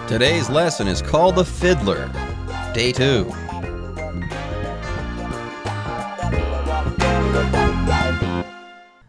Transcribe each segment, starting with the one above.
Today's lesson is called The Fiddler, Day 2.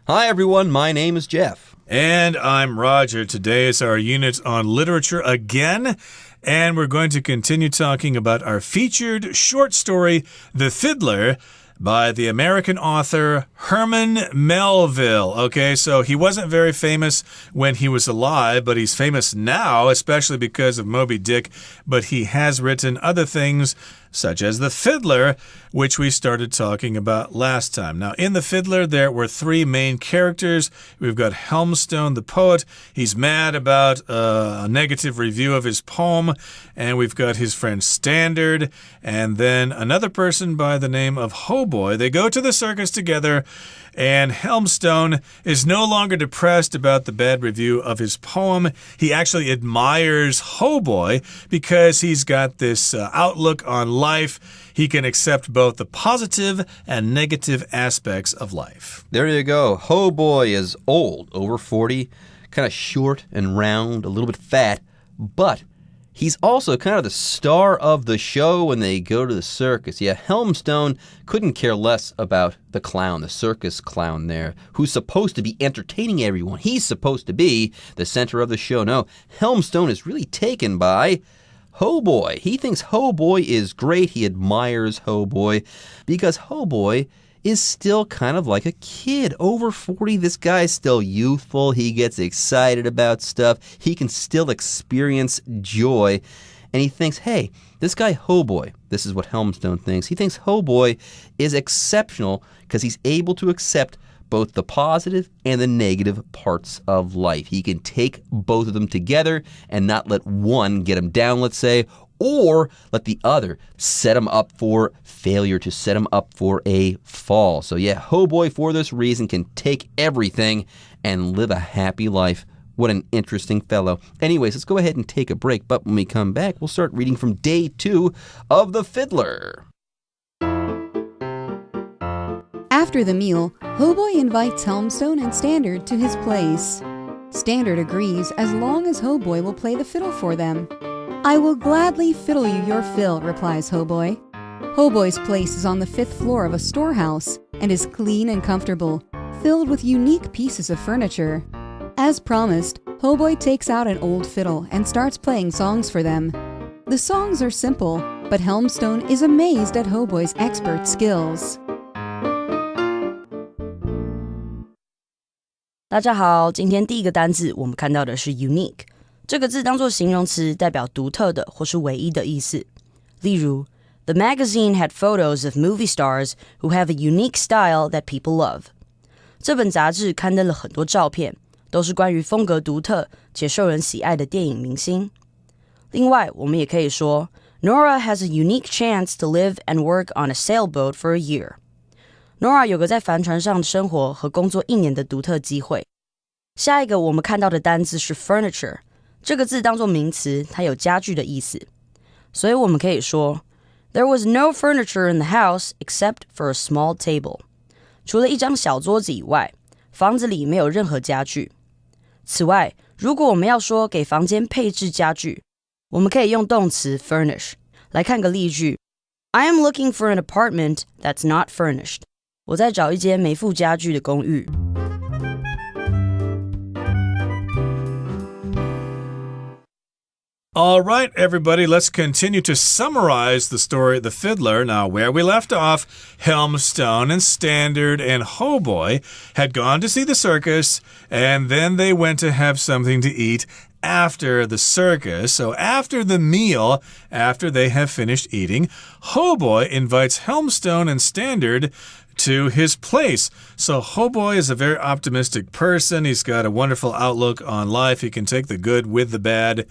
Hi everyone, my name is Jeff. And I'm Roger. Today is our unit on literature again. And we're going to continue talking about our featured short story, The Fiddler, by the American author Herman Melville. Okay, so he wasn't very famous when he was alive, but he's famous now, especially because of Moby Dick. But he has written other things, such as The Fiddler, which we started talking about last time. Now, in The Fiddler, there were three main characters. We've got Helmstone, the poet. He's mad about a negative review of his poem. And we've got his friend Standard. And then another person by the name of Hoboy. They go to the circus together. And Helmstone is no longer depressed about the bad review of his poem. He actually admires Hoboy because he's got this outlook on life. He can accept both the positive and negative aspects of life. There you go. Hoboy is old, over 40, kind of short and round, a little bit fat, but he's also kind of the star of the show when they go to the circus. Yeah, Helmstone couldn't care less about the clown, the circus clown there, who's supposed to be entertaining everyone. He's supposed to be the center of the show. No, Helmstone is really taken by Hoboy. He thinks Hoboy is great. He admires Hoboy because Hoboy is still kind of like a kid. Over 40, this guy's still youthful. He gets excited about stuff. He can still experience joy. And he thinks, hey, this guy Hoboy, this is what Helmstone thinks. He thinks Hoboy is exceptional because he's able to accept both the positive and the negative parts of life. He can take both of them together and not let one get him down, let's say, or let the other set him up for failure, to set him up for a fall. So yeah, Hoboy, for this reason, can take everything and live a happy life. What an interesting fellow. Anyways, let's go ahead and take a break, but when we come back, we'll start reading from Day 2 of The Fiddler. After the meal, Hoboy invites Helmstone and Standard to his place. Standard agrees as long as Hoboy will play the fiddle for them. I will gladly fiddle you your fill, replies Hoboy. Hoboy's place is on the 5th floor of a storehouse and is clean and comfortable, filled with unique pieces of furniture. As promised, Hoboy takes out an old fiddle and starts playing songs for them. The songs are simple, but Helmstone is amazed at Hoboy's expert skills. 大家好，今天第一个单字我们看到的是 unique。这个字当作形容词，代表独特的或是唯一的意思。例如 The magazine had photos of movie stars who have a unique style that people love. 这本杂志刊登了很多照片，都是关于风格独特且受人喜爱的电影明星。另外，我们也可以说 Nora has a unique chance to live and work on a sailboat for a year. Nora 有个在帆船上生活和工作1年的独特机会。下一个我们看到的单字是 furniture。这个字当作名词，它有家具的意思。所以我们可以说 There was no furniture in the house except for a small table. 除了一张小桌子以外，房子里没有任何家具。此外，如果我们要说给房间配置家具，我们可以用动词 furnish。来看个例句 I am looking for an apartment that's not furnished. 我在找一间没附家具的公寓。All right, everybody, let's continue to summarize the story, The Fiddler. Now, where we left off, Helmstone and Standard and Hoboy had gone to see the circus, and then they went to have something to eat after the circus. So after the meal, after they have finished eating, Hoboy invites Helmstone and Standard to his place. So Hoboy is a very optimistic person. He's got a wonderful outlook on life. He can take the good with the bad.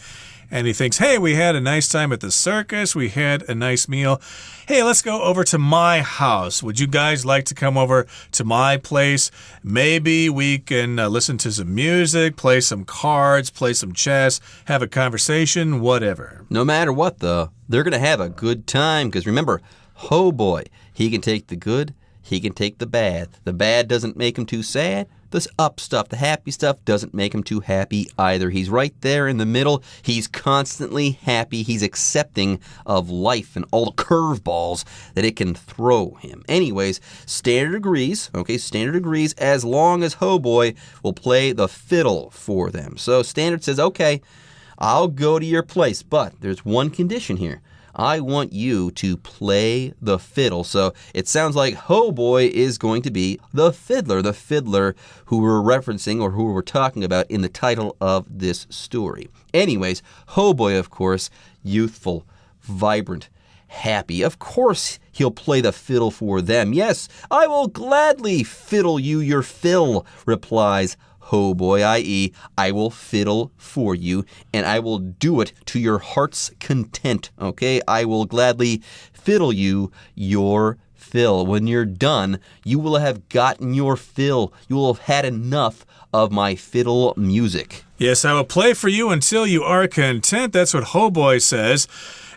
And he thinks, hey, we had a nice time at the circus. We had a nice meal. Hey, let's go over to my house. Would you guys like to come over to my place? Maybe we can listen to some music, play some cards, play some chess, have a conversation, whatever. No matter what, though, they're going to have a good time. Because remember, Hoboy, he can take the good, he can take the bad. The bad doesn't make him too sad. the up stuff, the happy stuff, doesn't make him too happy either. He's right there in the middle. He's constantly happy. He's accepting of life and all the curveballs that it can throw him. Anyways, Standard agrees, Standard agrees as long as Hoboy will play the fiddle for them. So Standard says, okay, I'll go to your place, but there's one condition here. I want you to play the fiddle. So it sounds like Hoboy is going to be the fiddler who we're referencing or who we're talking about in the title of this story. Anyways, Hoboy, of course, youthful, vibrant, happy. Of course he'll play the fiddle for them. Yes, I will gladly fiddle you your fill, replies Hoboy, i.e., I will fiddle for you, and I will do it to your heart's content, okay? I will gladly fiddle you your fill. When you're done, you will have gotten your fill. You will have had enough of my fiddle music. Yes, I will play for you until you are content. That's what Hoboy says.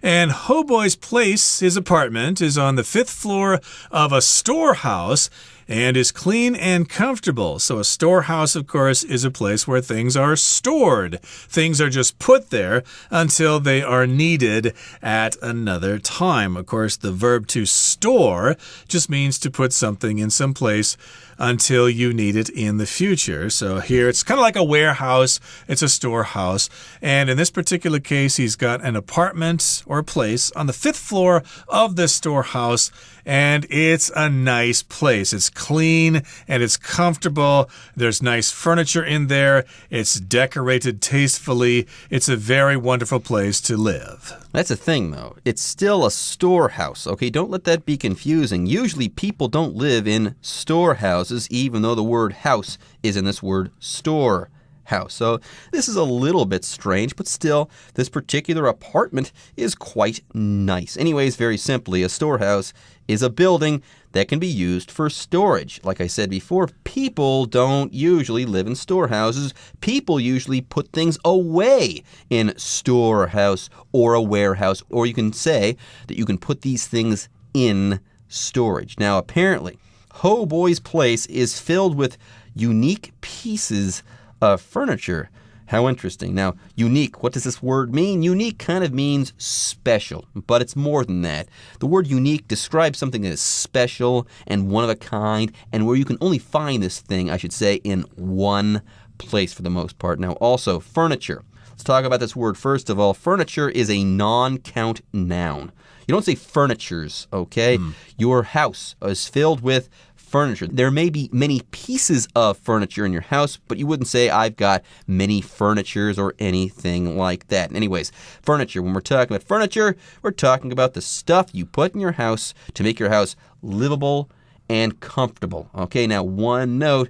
And Hoboy's place, his apartment, is on the 5th floor of a storehouse and is clean and comfortable. So a storehouse, of course, is a place where things are stored. Things are just put there until they are needed at another time. Of course, the verb to store just means to put something in some place until you need it in the future. So here it's kind of like a warehouse. It's a storehouse. And in this particular case, he's got an apartment or a place on the 5th floor of this storehouse. And it's a nice place. It's clean and it's comfortable. There's nice furniture in there. It's decorated tastefully. It's a very wonderful place to live. That's the thing, though. It's still a storehouse, okay? Don't let that be confusing. Usually people don't live in storehouses, even though the word house is in this word store. House. So this is a little bit strange, but still, this particular apartment is quite nice. Anyways, very simply, a storehouse is a building that can be used for storage. Like I said before, people don't usually live in storehouses. People usually put things away in storehouse or a warehouse, or you can say that you can put these things in storage. Now, apparently, Hoboy's place is filled with unique pieces of furniture. How interesting. Now, unique, what does this word mean? Unique kind of means special, but it's more than that. The word unique describes something that is special and one of a kind, and where you can only find this thing, I should say, in one place for the most part. Now, also, furniture. Let's talk about this word first of all. Furniture is a non-count noun. You don't say furnitures, okay? Your house is filled with furniture. There may be many pieces of furniture in your house, but you wouldn't say I've got many furnitures or anything like that. Anyways, furniture. When we're talking about furniture, we're talking about the stuff you put in your house to make your house livable and comfortable. Okay, now one note.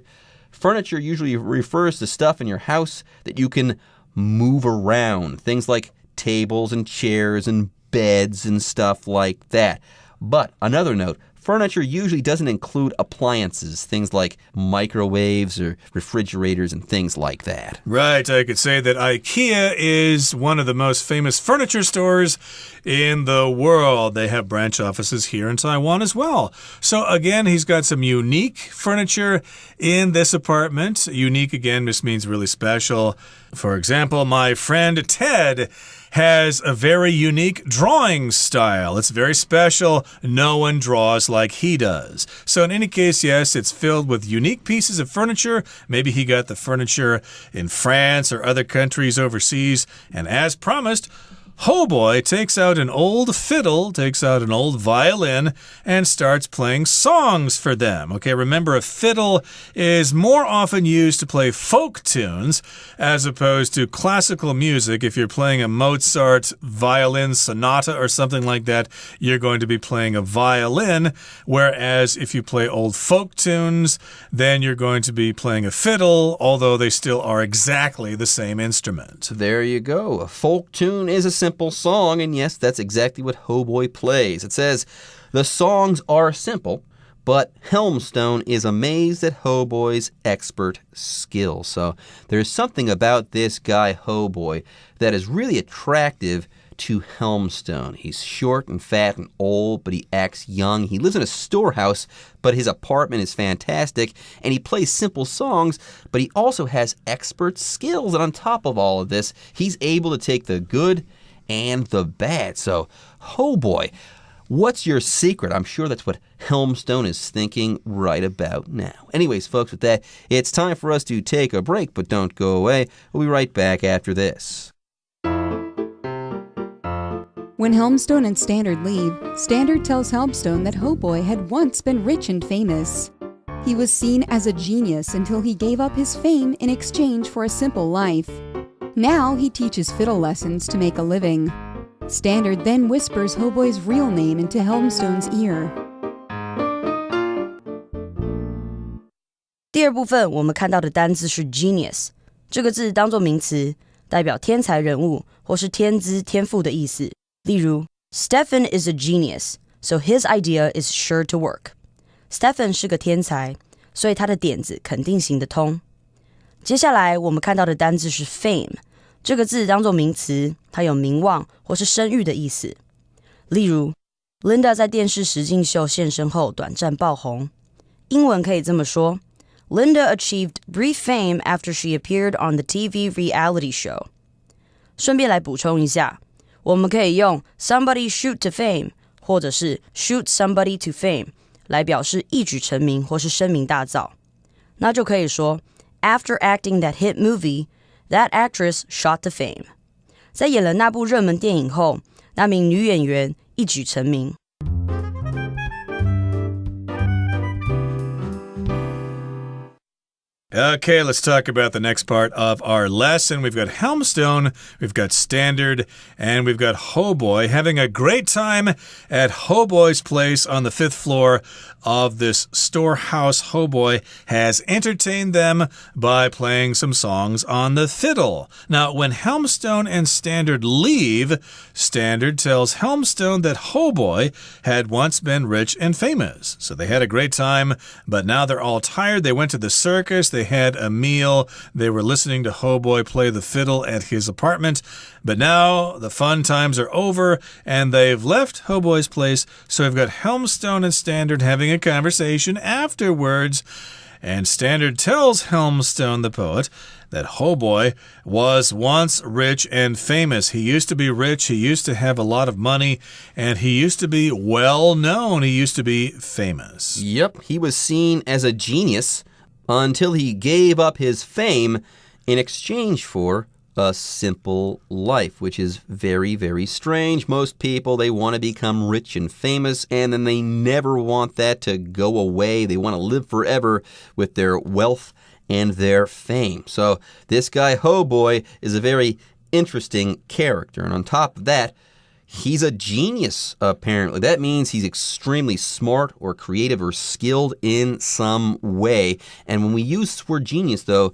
Furniture usually refers to stuff in your house that you can move around. Things like tables and chairs and beds and stuff like that. But another note, furniture usually doesn't include appliances, things like microwaves or refrigerators and things like that. Right, I could say that IKEA is one of the most famous furniture stores in the world. They have branch offices here in Taiwan as well. So again, he's got some unique furniture in this apartment. Unique, again, just means really special. For example, my friend Ted has a very unique drawing style. It's very special. No one draws like he does. So in any case, yes, it's filled with unique pieces of furniture. Maybe he got the furniture in France or other countries overseas. And as promised, Hoboy takes out an old fiddle, takes out an old violin, and starts playing songs for them. Okay, remember, a fiddle is more often used to play folk tunes as opposed to classical music. If you're playing a Mozart violin sonata or something like that, you're going to be playing a violin, whereas if you play old folk tunes, then you're going to be playing a fiddle, although they still are exactly the same instrument. There you go. A folk tune is a simple song, and yes, that's exactly what Hoboy plays. It says, the songs are simple, but Helmstone is amazed at Hoboy's expert skill. So there's something about this guy, Hoboy, that is really attractive to Helmstone. He's short and fat and old, but he acts young. He lives in a storehouse, but his apartment is fantastic, and he plays simple songs, but he also has expert skills. And on top of all of this, he's able to take the good and the bad. So, oh boy, what's your secret? I'm sure that's what Helmstone is thinking right about now. Anyways, folks, with that, it's time for us to take a break, but don't go away. We'll be right back after this. When Helmstone and Standard leave, Standard tells Helmstone that Hoboy had once been rich and famous. He was seen as a genius until he gave up his fame in exchange for a simple life. Now he teaches fiddle lessons to make a living. Standard then whispers Hoboy's real name into Helmstone's ear. 第二部分我们看到的单字是 genius， 这个字当作名词，代表天才人物或是天资天赋的意思。例如 Stephen is a genius, so his idea is sure to work. Stephen 是个天才，所以他的点子肯定行得通。接下来我们看到的单字是 fame， 这个字当作名词，它有名望或是声誉的意思。例如 Linda 在电视实境秀现身后短暂爆红。英文可以这么说 Linda achieved brief fame after she appeared on the TV reality show. 顺便来补充一下，我们可以用 somebody shoot to fame 或者是 shoot somebody to fame 来表示一举成名或是声名大噪。那就可以说 After acting that hit movie, that actress shot to fame. 在演了那部热门电影后，那名女演员一举成名。Okay, let's talk about the next part of our lesson. We've got Helmstone, we've got Standard, and we've got Hoboy having a great time at Hoboy's place on the 5th floor of this storehouse. Hoboy has entertained them by playing some songs on the fiddle. Now, when Helmstone and Standard leave, Standard tells Helmstone that Hoboy had once been rich and famous. So they had a great time, but now they're all tired. They went to the circus, they had a meal, they were listening to Hoboy play the fiddle at his apartment, but now the fun times are over and they've left Hoboy's place, so we've got Helmstone and Standard having a conversation afterwards. And Standard tells Helmstone, the poet, that Hoboy was once rich and famous. He used to be rich, he used to have a lot of money, and he used to be well known. He used to be famous. Yep, he was seen as a genius until he gave up his fame in exchange for a simple life, which is very, very strange. Most people, they want to become rich and famous, and then they never want that to go away. They want to live forever with their wealth and their fame. So this guy, Hoboy, is a very interesting character. And on top of that, he's a genius, apparently. That means he's extremely smart or creative or skilled in some way. And when we use the word genius, though,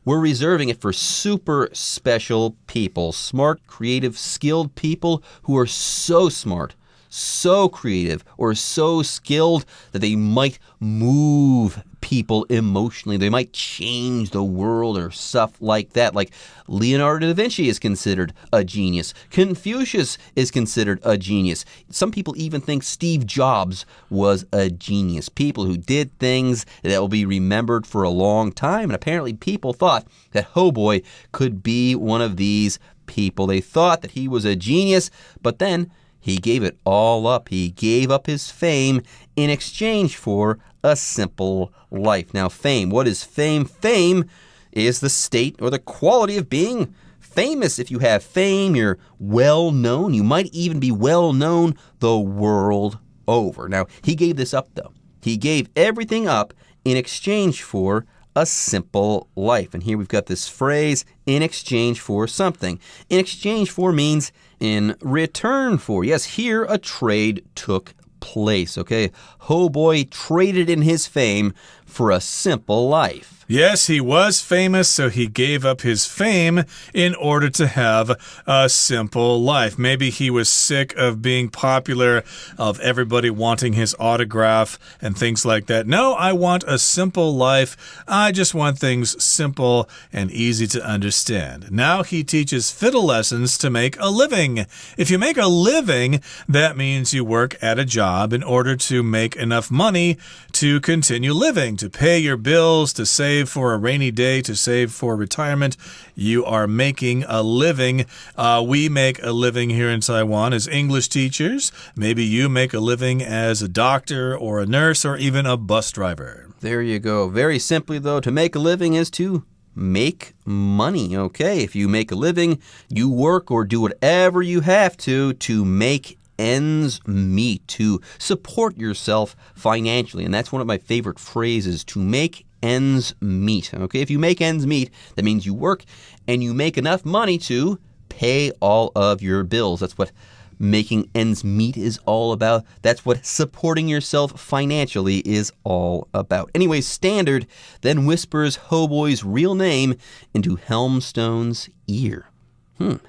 we're reserving it for super special people. Smart, creative, skilled people who are so smart, so creative, or so skilled that they might move people emotionally. They might change the world or stuff like that. Like Leonardo da Vinci is considered a genius. Confucius is considered a genius. Some people even think Steve Jobs was a genius. People who did things that will be remembered for a long time. And apparently people thought that Hoboy could be one of these people. They thought that he was a genius, but then he gave it all up. He gave up his fame in exchange for a simple life. Now, fame. What is fame? Fame is the state or the quality of being famous. If you have fame, you're well known. You might even be well known the world over. Now, he gave this up, though. He gave everything up in exchange for a simple life. And here we've got this phrase, in exchange for something. In exchange for means in return for. Yes, here a trade took place, okay? Hoboy traded in his fame for a simple life. Yes, he was famous, so he gave up his fame in order to have a simple life. Maybe he was sick of being popular, of everybody wanting his autograph and things like that. No, I want a simple life. I just want things simple and easy to understand. Now he teaches fiddle lessons to make a living. If you make a living, that means you work at a job in order to make enough money to continue living, to pay your bills, to save for a rainy day, to save for retirement. You are making a living. We make a living here in Taiwan as English teachers. Maybe you make a living as a doctor or a nurse or even a bus driver. There you go. Very simply, though, to make a living is to make money, okay? If you make a living, you work or do whatever you have to make ends meet, to support yourself financially. And that's one of my favorite phrases, to make ends meet. Okay, if you make ends meet, that means you work and you make enough money to pay all of your bills. That's what making ends meet is all about. That's what supporting yourself financially is all about. Anyway, Standard then whispers Hoboy's real name into Helmstone's ear.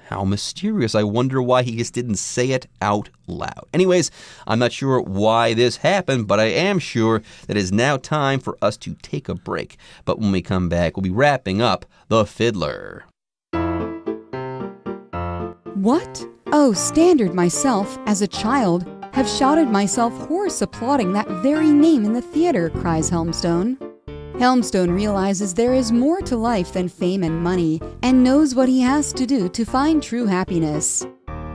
How mysterious. I wonder why he just didn't say it out loud. Anyways, I'm not sure why this happened, but I am sure that it is now time for us to take a break. But when we come back, we'll be wrapping up The Fiddler. What? Oh, Standard myself, as a child, have shouted myself hoarse applauding that very name in the theater, cries Helmstone. Helmstone realizes there is more to life than fame and money and knows what he has to do to find true happiness.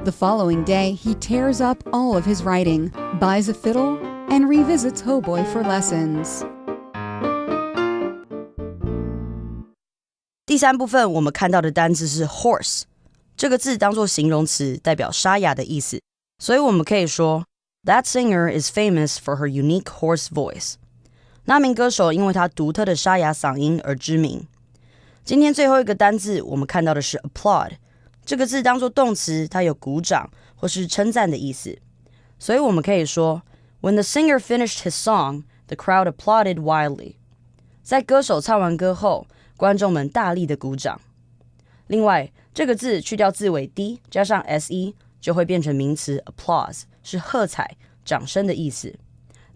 The following day, he tears up all of his writing, buys a fiddle, and revisits Hoboy for lessons. 第三部分我们看到的单字是 hoarse， 这个字当作形容词，代表沙哑的意思，所以我们可以说 That singer is famous for her unique hoarse voice. 那名歌手因为他独特的沙哑嗓音而知名。今天最后一个单字我们看到的是 applaud， 这个字当作动词，它有鼓掌或是称赞的意思，所以我们可以说 When the singer finished his song, the crowd applauded wildly. 在歌手唱完歌后，观众们大力的鼓掌。另外，这个字去掉字尾 d 加上 se 就会变成名词 applause， 是喝彩、掌声的意思。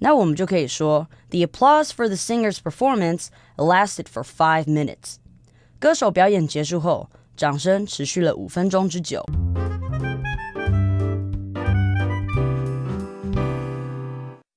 那我们就可以说 The applause for the singer's performance lasted for 5 minutes. 歌手表演结束后，掌声持续了5分钟之久。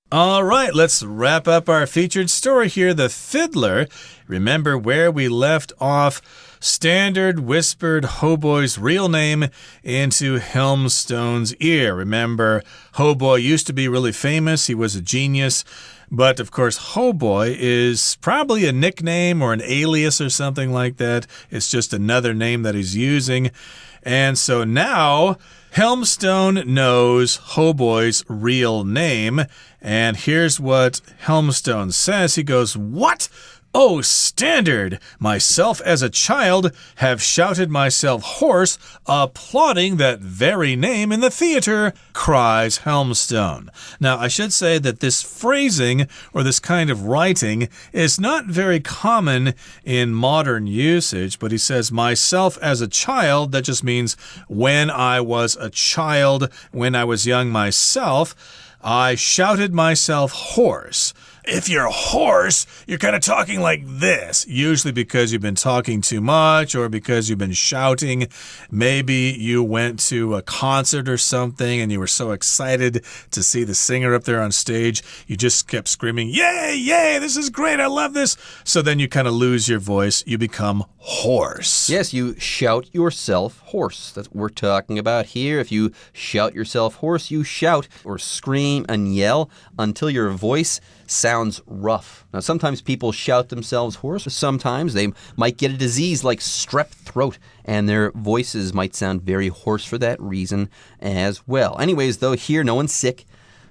All right, let's wrap up our featured story here, The Fiddler. Remember where we left off. Standard whispered Hoboy's real name into Helmstone's ear. Remember, Hoboy used to be really famous. He was a genius. But, of course, Hoboy is probably a nickname or an alias or something like that. It's just another name that he's using. And so now Helmstone knows Hoboy's real name. And here's what Helmstone says. He goes, "What? Oh, Standard! Myself as a child have shouted myself hoarse, applauding that very name in the theater," cries Helmstone. Now, I should say that this phrasing or this kind of writing is not very common in modern usage, but he says, myself as a child, that just means when I was a child, when I was young myself, I shouted myself hoarse. If you're hoarse, you're kind of talking like this, usually because you've been talking too much or because you've been shouting. Maybe you went to a concert or something and you were so excited to see the singer up there on stage. You just kept screaming, "Yay, yay, this is great, I love this." So then you kind of lose your voice. You become hoarse. Yes, you shout yourself hoarse. That's what we're talking about here. If you shout yourself hoarse, you shout or scream and yell until your voice sounds rough. Now, sometimes people shout themselves hoarse. Sometimes they might get a disease like strep throat, and their voices might sound very hoarse for that reason as well. Anyways, though, here no one's sick.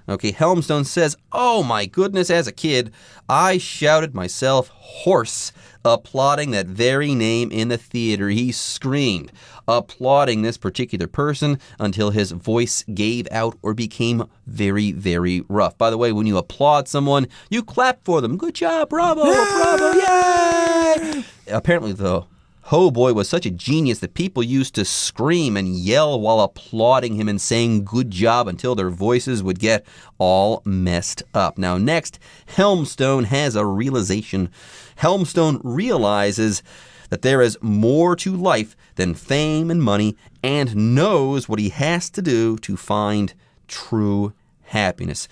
Okay, Helmstone says, "Oh my goodness, as a kid, I shouted myself hoarse, applauding that very name in the theater." He screamed, applauding this particular person until his voice gave out or became very, very rough. By the way, when you applaud someone, you clap for them. Good job, bravo, bravo, yay! Apparently, though, Ho Boy was such a genius that people used to scream and yell while applauding him and saying good job until their voices would get all messed up. Now, next, Helmstone has a realization. Helmstone realizes that there is more to life than fame and money and knows what he has to do to find true happiness.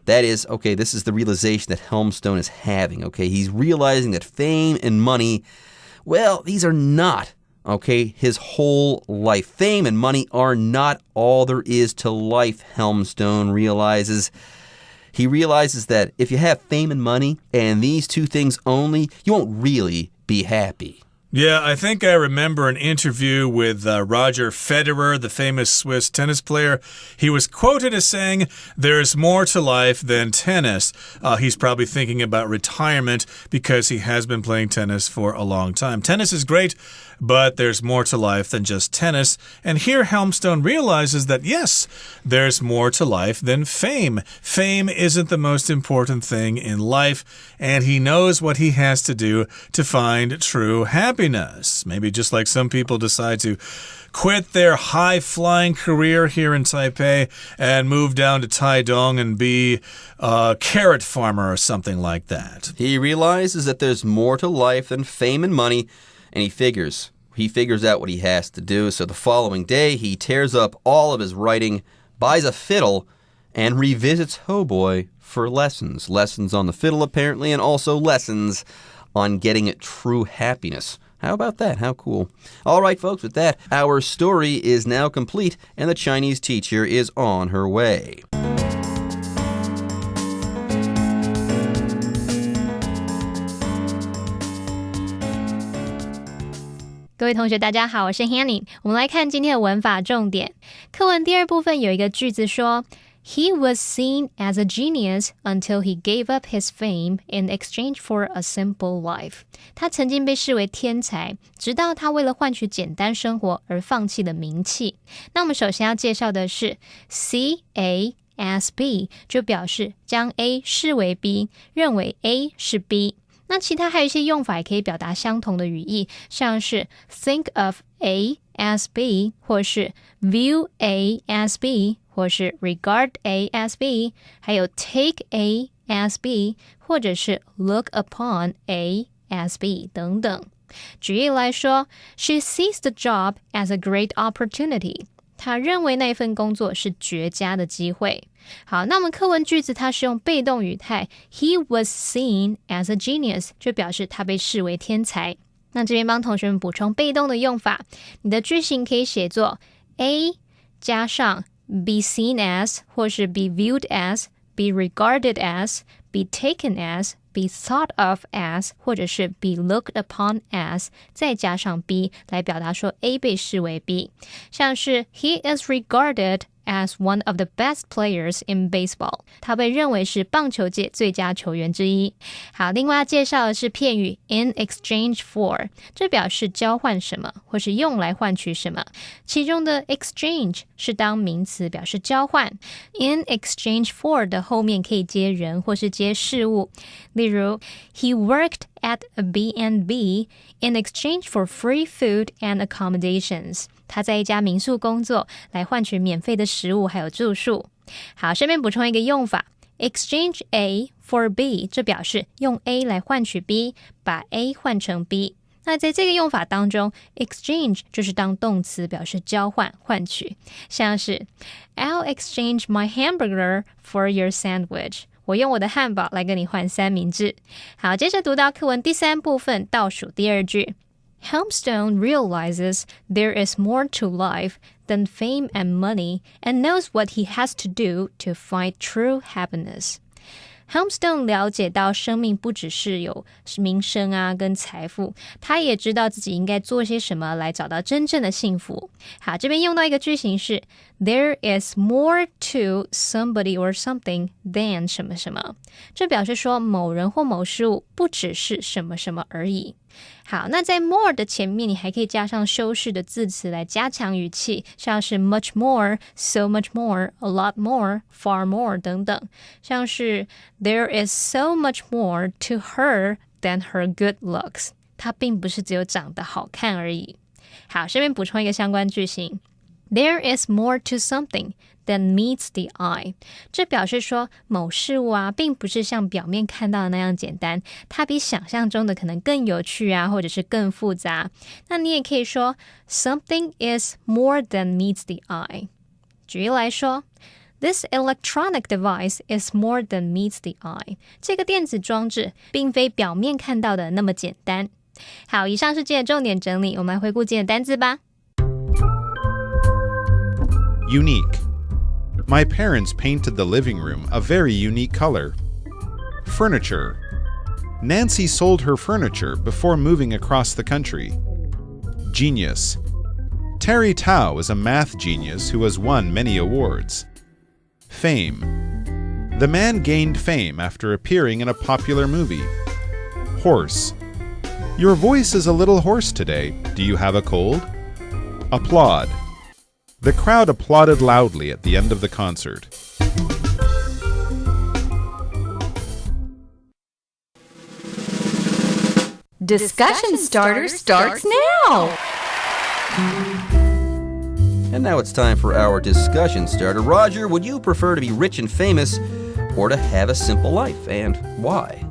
That is, okay, this is the realization that Helmstone is having, okay? He's realizing that fame and money, well, these are not, okay, his whole life. Fame and money are not all there is to life, Helmstone realizes. He realizes that if you have fame and money and these two things only, you won't really be happy. Yeah, I think I remember an interview with Roger Federer, the famous Swiss tennis player. He was quoted as saying, "There's more to life than tennis." He's probably thinking about retirement because he has been playing tennis for a long time. Tennis is great, but there's more to life than just tennis. And here Helmstone realizes that, yes, there's more to life than fame. Fame isn't the most important thing in life, and he knows what he has to do to find true happiness. Maybe just like some people decide to quit their high-flying career here in Taipei and move down to Taidong and be a carrot farmer or something like that. He realizes that there's more to life than fame and money, and he figures out what he has to do. So the following day, he tears up all of his writing, buys a fiddle, and revisits Ho Boy for lessons. Lessons on the fiddle, apparently, and also lessons on getting true happiness. How about that? How cool. All right, folks, with that, our story is now complete, and the Chinese teacher is on her way. 各位同学大家好，我是 Hanny。 我们来看今天的文法重点。课文第二部分有一个句子说，He was seen as a genius until he gave up his fame in exchange for a simple life. 他曾经被视为天才，直到他为了换取简单生活而放弃了名气。那我们首先要介绍的是 see A as B， 就表示将 A 视为 B， 认为 A 是 B。那其他还有一些用法也可以表达相同的语义，像是 think of A as B， 或是 view A as B， 或是 regard A as B， 还有 take A as B， 或者是 look upon A as B 等等。举例来说 She sees the job as a great opportunity。他认为那份工作是绝佳的机会。好，那我们课文句子它是用被动语态 He was seen as a genius， 就表示他被视为天才。那这边帮同学们补充被动的用法，你的句型可以写作 A 加上 be seen as， 或是 be viewed as， be regarded as， be taken as， be thought of as， 或者是 be looked upon as， 再加上 B 来表达说 A 被视为 B。 像是 He is regarded as one of the best players in baseball， 他被认为是棒球界最佳球员之一。好，另外要介绍的是片语 in exchange for， 这表示交换什么或是用来换取什么。其中的 exchange 是当名词表示交换， in exchange for 的后面可以接人或是接事物。例如 He worked at a B&B in exchange for free food and accommodations。他在一家民宿工作，来换取免费的食物还有住宿。好，顺便补充一个用法 exchange A for B， 这表示用 A 来换取 B， 把 A 换成 B。 那在这个用法当中 exchange 就是当动词表示交换换取，像是 I'll exchange my hamburger for your sandwich， 我用我的汉堡来跟你换三明治。好，接着读到课文第三部分倒数第二句Helmstone realizes there is more to life than fame and money and knows what he has to do to find true happiness. Helmstone 了解到生命不只是有名声啊跟财富，他也知道自己应该做些什么来找到真正的幸福。好，这边用到一个句型是 There is more to somebody or something than 什么什么，这表示说某人或某事物不只是什么什么而已。好，那在 more 的前面你还可以加上修饰的字词来加强语气，像是 much more, so much more, a lot more, far more 等等，像是 There is so much more to her than her good looks， 她并不是只有长得好看而已。好，这边补充一个相关句型There is more to something than meets the eye， 这表示说某事物啊，并不是像表面看到的那样简单，它比想象中的可能更有趣啊，或者是更复杂。那你也可以说 Something is more than meets the eye。举例来说This electronic device is more than meets the eye。 这个电子装置并非表面看到的那么简单。好，以上是今天的重点整理，我们来回顾今天的单字吧。Unique. My parents painted the living room a very unique color. Furniture. Nancy sold her furniture before moving across the country. Genius. Terry Tao is a math genius who has won many awards. Fame. The man gained fame after appearing in a popular movie. Horse. Your voice is a little hoarse today. Do you have a cold? Applaud. The crowd applauded loudly at the end of the concert. Discussion Starter starts now! And now it's time for our discussion starter. Roger, would you prefer to be rich and famous or to have a simple life, and why?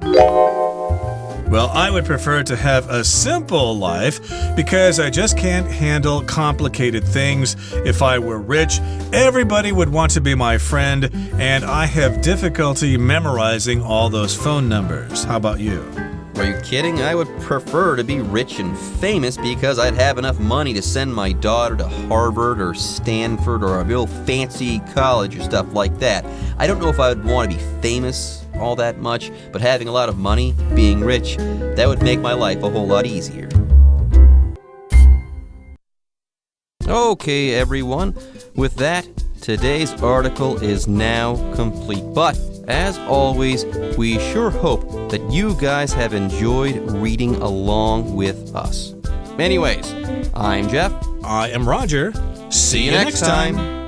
Well, I would prefer to have a simple life because I just can't handle complicated things. If I were rich, everybody would want to be my friend, and I have difficulty memorizing all those phone numbers. How about you? Are you kidding? I would prefer to be rich and famous because I'd have enough money to send my daughter to Harvard or Stanford or a real fancy college or stuff like that. I don't know if I would want to be famous all that much, but having a lot of money, being rich, that would make my life a whole lot easier. Okay, everyone. With that, today's article is now complete. But as always, we sure hope that you guys have enjoyed reading along with us. Anyways, I'm Jeff. I am Roger. See you next time.